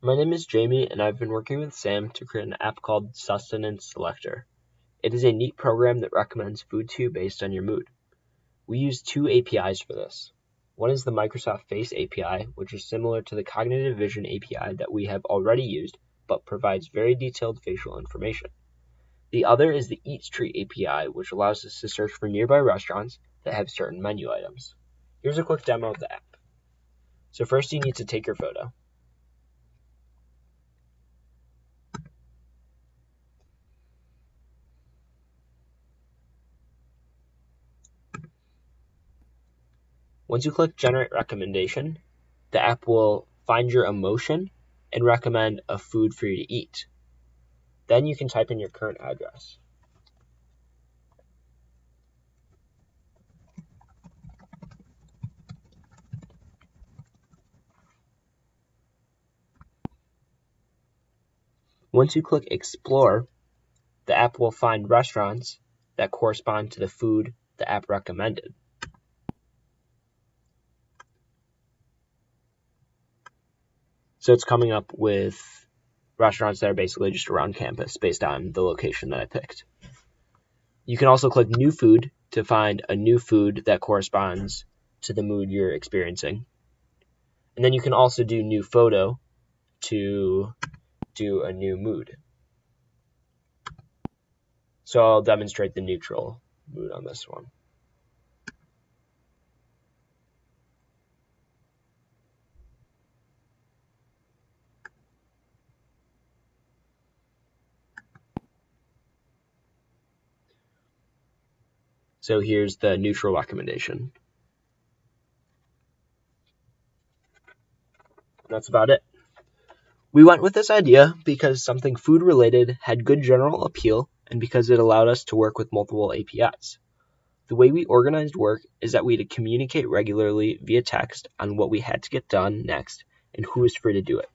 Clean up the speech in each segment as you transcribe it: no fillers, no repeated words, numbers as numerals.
My name is Jamie, and I've been working with Sam to create an app called Sustenance Selector. It is a neat program that recommends food to you based on your mood. We use two APIs for this. One is the Microsoft Face API, which is similar to the Cognitive Vision API that we have already used, but provides very detailed facial information. The other is the Eat Street API, which allows us to search for nearby restaurants that have certain menu items. Here's a quick demo of the app. So first you need to take your photo. Once you click Generate Recommendation, the app will find your emotion and recommend a food for you to eat. Then you can type in your current address. Once you click Explore, the app will find restaurants that correspond to the food the app recommended. So it's coming up with restaurants that are basically just around campus based on the location that I picked. You can also click New Food to find a new food that corresponds to the mood you're experiencing. And then you can also do New Photo to do a new mood. So I'll demonstrate the neutral mood on this one. So here's the neutral recommendation. That's about it. We went with this idea because something food related had good general appeal and because it allowed us to work with multiple APIs. The way we organized work is that we'd communicate regularly via text on what we had to get done next and who was free to do it.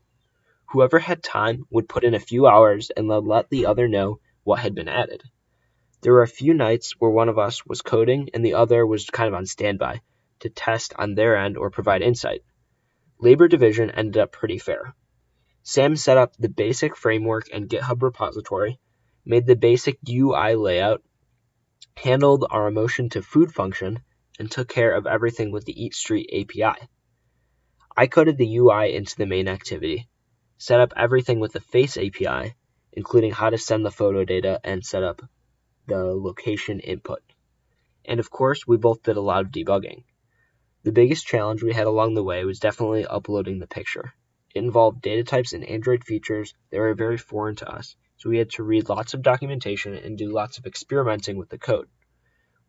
Whoever had time would put in a few hours and let the other know what had been added. There were a few nights where one of us was coding and the other was kind of on standby to test on their end or provide insight. Labor division ended up pretty fair. Sam set up the basic framework and GitHub repository, made the basic UI layout, handled our emotion to food function, and took care of everything with the Eat Street API. I coded the UI into the main activity, set up everything with the Face API, including how to send the photo data and set up the location input. And of course, we both did a lot of debugging. The biggest challenge we had along the way was definitely uploading the picture. It involved data types and Android features that were very foreign to us, so we had to read lots of documentation and do lots of experimenting with the code.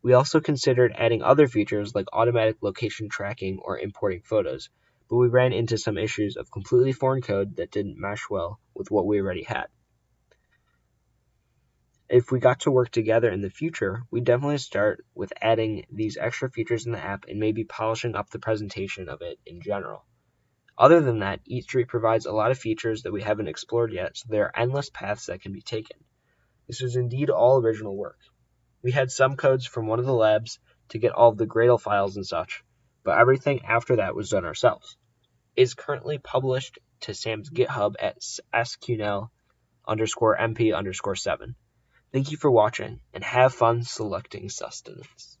We also considered adding other features like automatic location tracking or importing photos, but we ran into some issues of completely foreign code that didn't mesh well with what we already had. If we got to work together in the future, we'd definitely start with adding these extra features in the app and maybe polishing up the presentation of it in general. Other than that, Eat Street provides a lot of features that we haven't explored yet, so there are endless paths that can be taken. This was indeed all original work. We had some codes from one of the labs to get all of the Gradle files and such, but everything after that was done ourselves. It is currently published to Sam's GitHub at sqnl_mp_7. Thank you for watching, and have fun selecting sustenance.